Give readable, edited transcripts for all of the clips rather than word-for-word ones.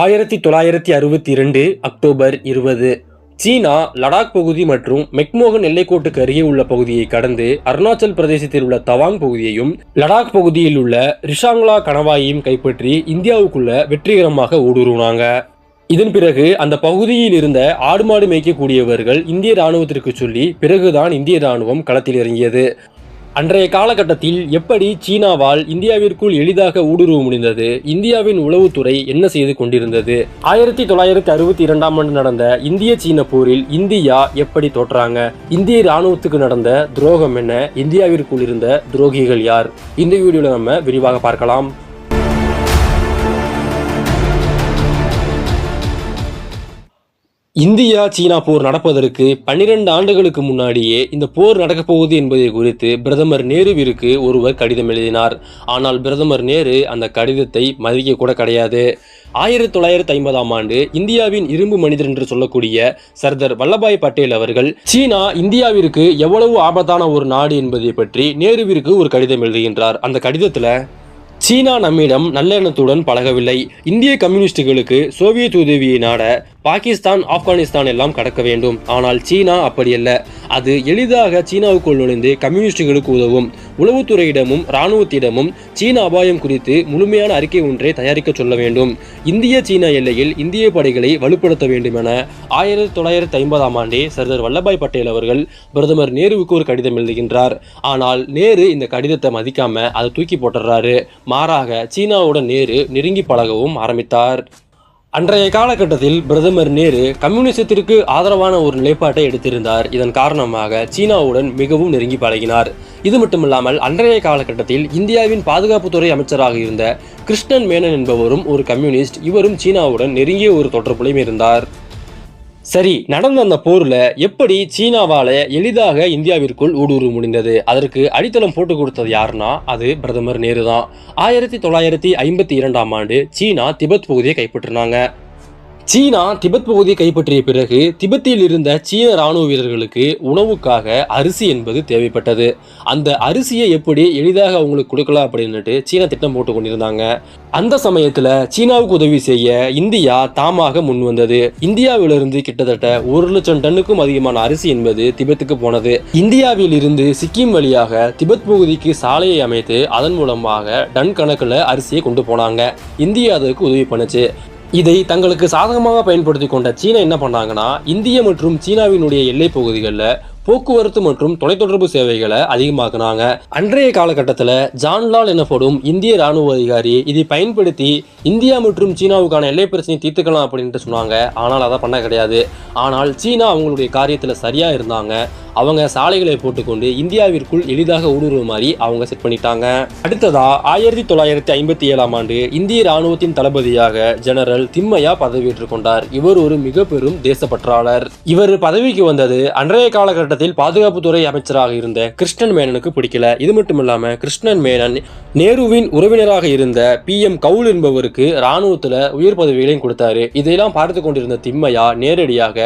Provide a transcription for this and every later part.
1962 October 20 சீனா லடாக் பகுதி மற்றும் McMahon எல்லைக்கோட்டுக்கு அருகே உள்ள பகுதியை கடந்து அருணாச்சல் பிரதேசத்தில் உள்ள தவாங் பகுதியையும் லடாக் பகுதியில் உள்ள ரிஷாங்லா கணவாயையும் கைப்பற்றி இந்தியாவுக்குள்ள வெற்றிகரமாக ஊடுருவினாங்க. இதன் பிறகு அந்த பகுதியில் இருந்த ஆடு மாடு மேய்க்கக்கூடியவர்கள் இந்திய ராணுவத்திற்கு சொல்லி பிறகுதான் இந்திய ராணுவம் களத்தில் இறங்கியது. அன்றைய காலகட்டத்தில் எப்படி சீனாவால் இந்தியாவிற்குள் எளிதாக ஊடுருவ முடிந்தது, இந்தியாவின் உளவுத்துறை என்ன செய்து கொண்டிருந்தது, 1962 ஆண்டு நடந்த இந்திய சீன போரில் இந்தியா எப்படி தோற்றாங்க, இந்திய ராணுவத்துக்கு நடந்த துரோகம் என்ன, இந்தியாவிற்குள் இருந்த துரோகிகள் யார், இந்த வீடியோல நம்ம விரிவாக பார்க்கலாம். இந்தியா சீனா போர் நடப்பதற்கு 12 ஆண்டுகளுக்கு முன்னாடியே இந்த போர் நடக்கப் போகுது என்பதை குறித்து பிரதமர் நேருவிற்கு ஒருவர் கடிதம் எழுதினார். ஆனால் பிரதமர் நேரு அந்த கடிதத்தை மதிக்க கூட கிடையாது. 1950 ஆண்டு இந்தியாவின் இரும்பு மனிதர் என்று சொல்லக்கூடிய சர்தார் வல்லபாய் பட்டேல் அவர்கள் சீனா இந்தியாவிற்கு எவ்வளவு ஆபத்தான ஒரு நாடு என்பதை பற்றி நேருவிற்கு ஒரு கடிதம் எழுதுகின்றார். அந்த கடிதத்துல சீனா நம்மிடம் நல்லெண்ணத்துடன் பழகவில்லை, இந்திய கம்யூனிஸ்டுகளுக்கு சோவியத் உதவியை நாட பாகிஸ்தான், ஆப்கானிஸ்தான் எல்லாம் கடக்க வேண்டும். ஆனால் சீனா அப்படியல்ல, அது எளிதாக சீனாவுக்குள் நுழைந்து கம்யூனிஸ்டுகளுக்கு உதவும். உளவுத்துறையிடமும் இராணுவத்திடமும் சீன அபாயம் குறித்து முழுமையான அறிக்கை ஒன்றை தயாரிக்க சொல்ல வேண்டும். இந்திய சீனா எல்லையில் இந்திய படைகளை வலுப்படுத்த வேண்டும் என 1950 ஆண்டே சர்தார் வல்லபாய் பட்டேல் அவர்கள் பிரதமர் நேருவுக்கு ஒரு கடிதம் எழுதுகின்றார். ஆனால் நேரு இந்த கடிதத்தை மதிக்காம அதை தூக்கி போட்டுறாரு. மாறாக சீனாவுடன் நேரு நெருங்கி பழகவும் ஆரம்பித்தார். அன்றைய காலகட்டத்தில் பிரதமர் நேரு கம்யூனிசத்திற்கு ஆதரவான ஒரு நிலைப்பாட்டை எடுத்திருந்தார். இதன் காரணமாக சீனாவுடன் மிகவும் நெருங்கி பழகினார். இது மட்டுமில்லாமல் அன்றைய காலகட்டத்தில் இந்தியாவின் பாதுகாப்புத்துறை அமைச்சராக இருந்த கிருஷ்ணன் மேனன் என்பவரும் ஒரு கம்யூனிஸ்ட். இவரும் சீனாவுடன் நெருங்கிய ஒரு தொடர்புலையும் இருந்தார். சரி, நடந்த அந்த போர்ல எப்படி சீனாவால எளிதாக இந்தியாவிற்குள் ஊடுருவ முடிந்தது, அதற்கு அடித்தளம் போட்டு கொடுத்தது யாருன்னா அது பிரதமர் நேரு தான். 1952 ஆண்டு சீனா திபெத் பகுதியை கைப்பற்றினாங்க. சீனா திபெத் பகுதியை கைப்பற்றிய பிறகு திபெத்தில் இருந்த சீன ராணுவ வீரர்களுக்கு உணவுக்காக அரிசி என்பது தேவைப்பட்டது. அந்த அரிசியை எப்படி எளிதாக அவங்களுக்கு கொடுக்கலாம் அப்படின்னுட்டு சீனா திட்டம் போட்டு கொண்டிருந்தாங்க. அந்த சமயத்துல சீனாவுக்கு உதவி செய்ய இந்தியா தாமாக முன் வந்தது. இந்தியாவிலிருந்து கிட்டத்தட்ட 1 லட்சம் டன்னுக்கும் அதிகமான அரிசி என்பது திபெத்துக்கு போனது. இந்தியாவில் இருந்து சிக்கிம் வழியாக திபெத் பகுதிக்கு சாலையை அமைத்து அதன் மூலமாக டன் கணக்கில் அரிசியை கொண்டு போனாங்க. இந்தியா அதற்கு உதவி பண்ணுச்சு. இதை தங்களுக்கு சாதகமாக பயன்படுத்தி கொண்ட சீனா என்ன பண்ணாங்கன்னா, இந்திய மற்றும் சீனாவினுடைய எல்லை பகுதிகளில் போக்குவரத்து மற்றும் தொலைத்தொடர்பு சேவைகளை அதிகமாக்குனாங்க. அன்றைய காலகட்டத்தில் ஜான்லால் எனப்படும் இந்திய ராணுவ அதிகாரி இதை பயன்படுத்தி இந்தியா மற்றும் சீனாவுக்கான எல்லை பிரச்சனையை தீர்த்துக்கலாம் அப்படின்ட்டு சொன்னாங்க. ஆனால் அதை பண்ண கிடையாது. ஆனால் சீனா அவங்களுடைய காரியத்தில் சரியா இருந்தாங்க. அவங்க சாலைகளை போட்டுக்கொண்டு இந்தியாவிற்குள் எளிதாக ஊடுருவ மாதிரி அவங்க செட் பண்ணிட்டாங்க. அடுத்ததா 1957 ஆண்டு இந்திய ராணுவத்தின் தளபதியாக ஜெனரல் திம்மையா பதவியேற்றுக் கொண்டார். இவர் ஒரு மிக பெரும் தேசப்பற்றாளர். இவர் பதவிக்கு வந்தது அன்றைய காலகட்டத்தில் பாதுகாப்புத்துறை அமைச்சராக இருந்த கிருஷ்ணன் மேனனுக்கு பிடிக்கல. இது மட்டும் இல்லாம கிருஷ்ணன் மேனன் நேருவின் உறவினராக இருந்த PM கவுல் என்பவருக்கு ராணுவத்துல உயர் பதவிகளையும் கொடுத்தாரு. இதையெல்லாம் பார்த்து கொண்டிருந்த திம்மையா நேரடியாக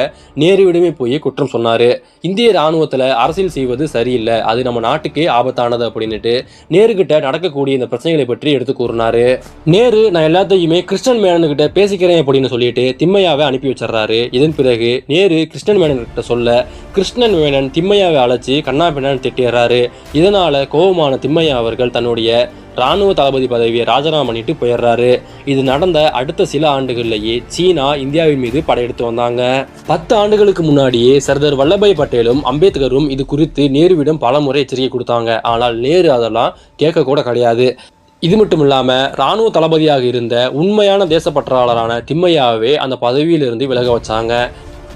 நேருவிடமே போய் குற்றம் சொன்னாரு. இந்திய ராணுவத்துல அரசியல் செய்வது சரியில்லை, அது நம்ம நாட்டுக்கே ஆபத்தானது அப்படின்னுட்டு நேரு கிட்ட நடக்கக்கூடிய இந்த பிரச்சனைகளை பற்றி எடுத்து கூறினாரு. நேரு நான் எல்லாத்தையுமே கிருஷ்ணன் மேனன் கிட்ட பேசிக்கிறேன் அப்படின்னு சொல்லிட்டு திம்மையாவை அனுப்பி வச்சிடறாரு. இதன் பிறகு நேரு கிருஷ்ணன் மேனன் கிட்ட சொல்ல கிருஷ்ணன் மேனன் திம்மையாவை அழைச்சி கண்ணா பின்னான்னு திட்டிடுறாரு. இதனால கோபமான திம்மையா அவர்கள் தன்னுடைய ராணுவ தளபதி பதவியை ராஜினாமா பண்ணிட்டு போயிடுறாரு. இது நடந்த அடுத்த சில ஆண்டுகள்லேயே சீனா இந்தியாவின் மீது படையெடுத்து வந்தாங்க. 10 ஆண்டுகளுக்கு முன்னாடியே சர்தார் வல்லபாய் பட்டேலும் அம்பேத்கரும் இது குறித்து நேருவிடம் பல முறை எச்சரிக்கை கொடுத்தாங்க. ஆனால் நேரு அதெல்லாம் கேட்க கூட கிடையாது. இது மட்டும் இல்லாமல் இராணுவ தளபதியாக இருந்த உண்மையான தேசப்பற்றாளரான திம்மையாவே அந்த பதவியிலிருந்து விலக வச்சாங்க.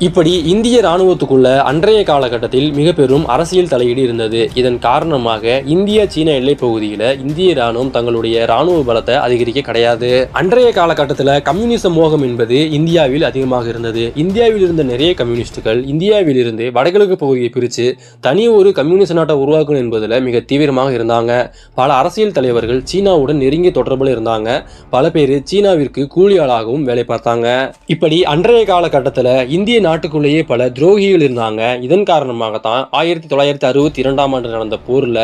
இப்படி இந்திய ராணுவத்துக்குள்ள அன்றைய காலகட்டத்தில் மிக பெரும் அரசியல் தலையீடு இருந்தது. இதன் காரணமாக இந்திய சீன எல்லை பகுதியில் இந்திய ராணுவம் தங்களுடைய ராணுவ பலத்தை அதிகரிக்க கிடையாது. அன்றைய காலகட்டத்தில் கம்யூனிச மோகம் என்பது இந்தியாவில் அதிகமாக இருந்தது. இந்தியாவில் இருந்த நிறைய கம்யூனிஸ்டுகள் இந்தியாவில் இருந்து வடகிழக்கு பகுதியை பிரித்து தனி ஒரு கம்யூனிஸ்ட் நாட்டை உருவாக்கணும் என்பதில் மிக தீவிரமாக இருந்தாங்க. பல அரசியல் தலைவர்கள் சீனாவுடன் நெருங்கிய தொடர்பில் இருந்தாங்க. பல பேர் சீனாவிற்கு கூலியாளாகவும் வேலை பார்த்தாங்க. இப்படி அன்றைய காலகட்டத்தில் இந்திய நாட்டுக்குள்ளேயே பல துரோகிகள் இருந்தாங்க. இதன் காரணமாகத்தான் 1962 ஆண்டு நடந்த போர்ல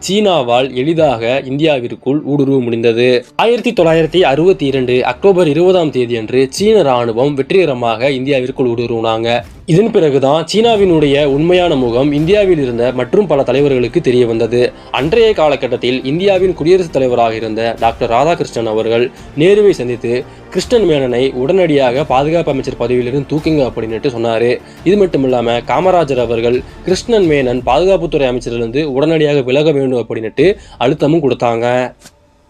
சீனாவால் எளிதாக இந்தியாவிற்குள் ஊடுருவ முடிந்தது. 1962 அக்டோபர் 20ஆம் தேதி அன்று சீன ராணுவம் வெற்றிகரமாக இந்தியாவிற்குள் ஊடுருவினாங்க. இதன் பிறகுதான் சீனாவினுடைய உண்மையான முகம் இந்தியாவில் இருந்த மற்றும் பல தலைவர்களுக்கு தெரிய வந்தது. அன்றைய காலகட்டத்தில் இந்தியாவின் குடியரசுத் தலைவராக இருந்த டாக்டர் ராதாகிருஷ்ணன் அவர்கள் நேருவை சந்தித்து கிருஷ்ணன் மேனனை உடனடியாக பாதுகாப்பு அமைச்சர் பதவியிலிருந்து தூக்குங்க அப்படின்னுட்டு சொன்னாரு. இது மட்டும் இல்லாம காமராஜர் அவர்கள் கிருஷ்ணன் மேனன் பாதுகாப்புத்துறை அமைச்சரிலிருந்து உடனடியாக விலக வேண்டும் அப்படின்னுட்டு அழுத்தமும் கொடுத்தாங்க.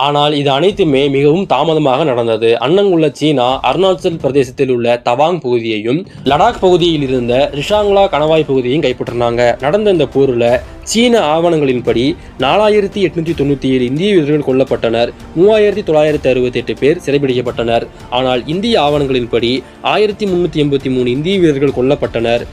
ஆனால் இது அனைத்துமே மிகவும் தாமதமாக நடந்தது. அன்னங்குள்ள சீனா அருணாச்சல் பிரதேசத்தில் உள்ள தவாங் பகுதியையும் லடாக் பகுதியில் இருந்த ரிஷாங்லா கணவாய் பகுதியையும் கைப்பற்றினாங்க. நடந்த இந்த போரில் சீன ஆவணங்களின்படி 4897 இந்திய வீரர்கள் கொல்லப்பட்டனர். 3968 பேர் சிறைபிடிக்கப்பட்டனர். ஆனால் இந்திய ஆவணங்களின்படி 1383 இந்திய வீரர்கள் கொல்லப்பட்டனர்.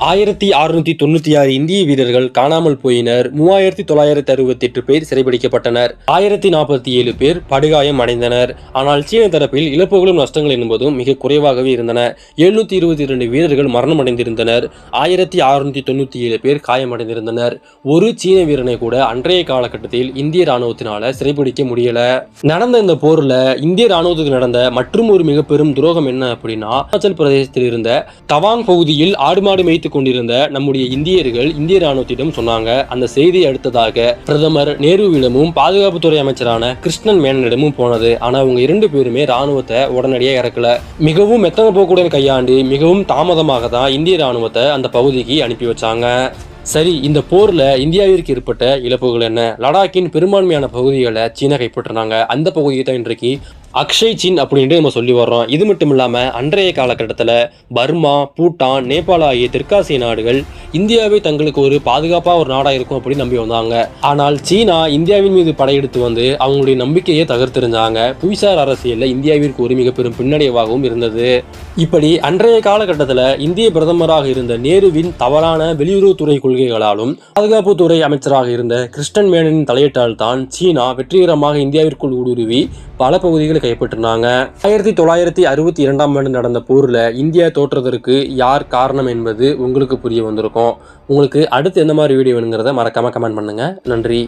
1696 இந்திய வீரர்கள் காணாமல் போயினர். 3968 பேர் சிறைபிடிக்கப்பட்டனர். 1047 பேர் படுகாயம் அடைந்தனர். ஆனால் சீன தரப்பில் இழப்புகளும் நஷ்டங்கள் என்பதும் மிக குறைவாகவே இருந்தன. 722 வீரர்கள் மரணம் அடைந்திருந்தனர். 1697 பேர் காயமடைந்திருந்தனர். ஒரு சீன வீரனை கூட அன்றைய காலகட்டத்தில் இந்திய ராணுவத்தினால சிறைபிடிக்க முடியல. நடந்த இந்த போர்ல இந்திய ராணுவத்துக்கு நடந்த மற்றும் ஒரு மிக பெரும் துரோகம் என்ன அப்படின்னா, அருணாச்சல் பிரதேசத்தில் இருந்த தவாங் பகுதியில் ஆடு மாடு மேய்த்து கொண்டிருந்த நம்முடைய இந்தியர்கள் இந்திய ராணுவத்திடம் சொன்னாங்க. அந்த செய்தி அடுத்ததாக பிரதமர் நேருவிடமும் பாதுகாப்புத்துறை அமைச்சரான கிருஷ்ணன் மேனனிடமும் போனது. ஆனா அவங்க 2 பேருமே ராணுவத்தை உடனடியாக இறக்கல. மிகவும் மெத்தன போக்குடன் கையாண்டு மிகவும் தாமதமாக தான் இந்திய ராணுவத்தை அந்த பகுதிக்கு அனுப்பி வச்சாங்க. சரி, இந்த போர்ல இந்தியாவிற்கு ஏற்பட்ட இழப்புகள் என்ன? லடாக்கின் பெரும்பான்மையான பகுதிகளை சீனா கைப்பற்றினாங்க. அந்த பகுதியை தான் இன்றைக்கு அக்ஷய் சீன் அப்படின்ட்டு நம்ம சொல்லி வர்றோம். இது மட்டும் இல்லாமல் அன்றைய காலகட்டத்தில் பர்மா, பூட்டான், நேபாள ஆகிய தெற்காசிய நாடுகள் இந்தியாவை தங்களுக்கு ஒரு பாதுகாப்பாக ஒரு நாடாக இருக்கும் அப்படின்னு நம்பி வந்தாங்க. ஆனால் சீனா இந்தியாவின் மீது படையெடுத்து வந்து அவங்களுடைய நம்பிக்கையை தகர்த்தெறிஞ்சாங்க. புவிசார் அரசியலில் இந்தியாவிற்கு ஒரு மிக பெரும் பின்னடைவாகவும் இருந்தது. இப்படி அன்றைய காலகட்டத்தில் இந்திய பிரதமராக இருந்த நேருவின் தவறான வெளியுறவுத்துறை கொள்கைகளாலும் பாதுகாப்புத்துறை அமைச்சராக இருந்த கிருஷ்ணன் மேனனின் தலையீட்டால் தான் சீனா வெற்றிகரமாக இந்தியாவிற்குள் ஊடுருவி பல பகுதிகளை கைப்பற்றினாங்க. 1962ஆம் ஆண்டு நடந்த போரில் இந்தியா தோற்றதற்கு யார் காரணம் என்பது உங்களுக்கு புரிய வந்திருக்கும். உங்களுக்கு அடுத்து எந்த மாதிரி வீடியோ வேணுங்கிறத மறக்காம கமெண்ட் பண்ணுங்க. நன்றி.